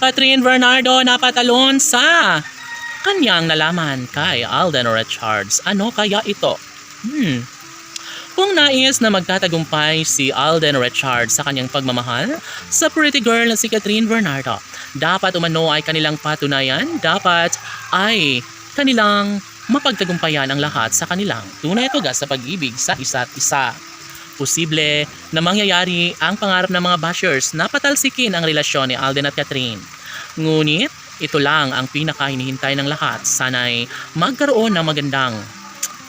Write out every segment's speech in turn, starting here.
Catherine Bernardo napatalon sa kanyang nalaman kay Alden Richards. Ano kaya ito? Kung nais na magtatagumpay si Alden Richards sa kanyang pagmamahal sa pretty girl na si Catherine Bernardo, dapat umano ay kanilang patunayan, dapat ay kanilang mapagtagumpayan ang lahat sa kanilang tunay at wagas sa pag-ibig sa isa't isa. Posible na mangyayari ang pangarap ng mga bashers na patalsikin ang relasyon ni Alden at Catherine. Ngunit, ito lang ang pinakahinihintay ng lahat. Sana'y magkaroon ng magandang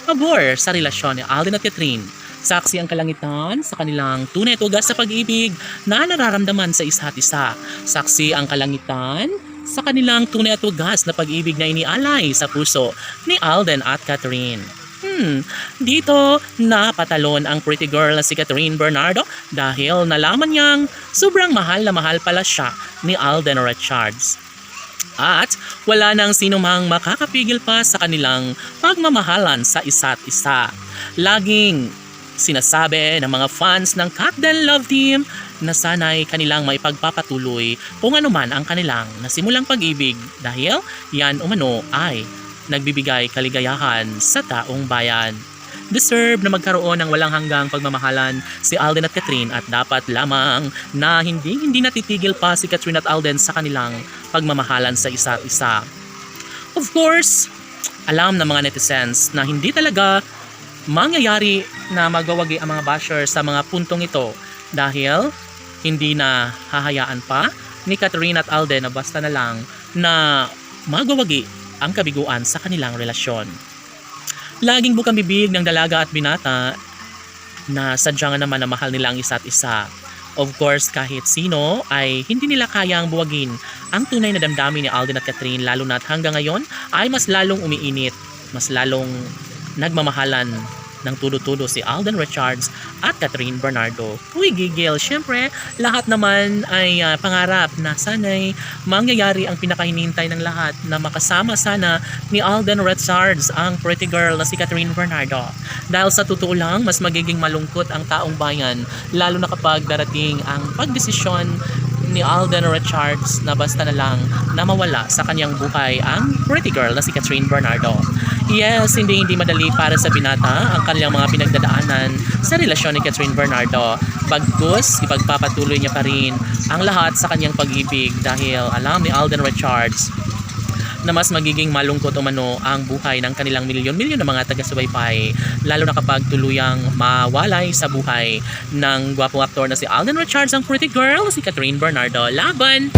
pabor sa relasyon ni Alden at Catherine. Saksi ang kalangitan sa kanilang tunay at wagas sa pag-ibig na nararamdaman sa isa't isa. Saksi ang kalangitan sa kanilang tunay at wagas na pag-ibig na inialay sa puso ni Alden at Catherine. Dito napatalon ang pretty girl na si Catherine Bernardo dahil nalaman niyang sobrang mahal na mahal pala siya ni Alden Richards. At wala nang sinumang makakapigil pa sa kanilang pagmamahalan sa isa't isa. Laging sinasabi ng mga fans ng Katden Love Team na sana'y kanilang maipagpapatuloy kung anuman ang kanilang nasimulang pag-ibig dahil yan umano ay nagbibigay kaligayahan sa taong bayan. Deserve na magkaroon ng walang hanggang pagmamahalan si Alden at Catherine at dapat lamang na hindi natitigil pa si Catherine at Alden sa kanilang pagmamahalan sa isa't isa. Of course, alam ng mga netizens na hindi talaga mangyayari na magwawagi ang mga bashers sa mga puntong ito dahil hindi na hahayaan pa ni Catherine at Alden na basta na lang na magwawagi ang kabiguan sa kanilang relasyon. Laging bukang bibig ng dalaga at binata na sadyang naman na mahal nila ang isa't isa. Of course, kahit sino ay hindi nila kayang buwagin ang tunay na damdamin ni Alden at Catherine, lalo na't hanggang ngayon ay mas lalong umiinit, mas lalong nagmamahalan ng tulo-tulo si Alden Richards at Catherine Bernardo. Uy, gigil. Siyempre, lahat naman ay pangarap na sana'y mangyayari ang pinakahinihintay ng lahat na makasama sana ni Alden Richards ang pretty girl na si Catherine Bernardo. Dahil sa totoo lang, mas magiging malungkot ang taong bayan lalo na kapag darating ang pagdesisyon ni Alden Richards na basta na lang na mawala sa kanyang buhay ang pretty girl na si Catherine Bernardo. Yes, hindi madali para sa binata ang kanilang mga pinagdadaanan sa relasyon ni Catherine Bernardo. Bagkus, ipagpapatuloy niya pa rin ang lahat sa kanyang pag-ibig dahil alam ni Alden Richards na mas magiging malungkot umano ang buhay ng kanilang milyon-milyon na mga taga-subaybay, lalo na kapag tuluyang mawalay sa buhay ng gwapong aktor na si Alden Richards ang pretty girl si Catherine Bernardo. Laban!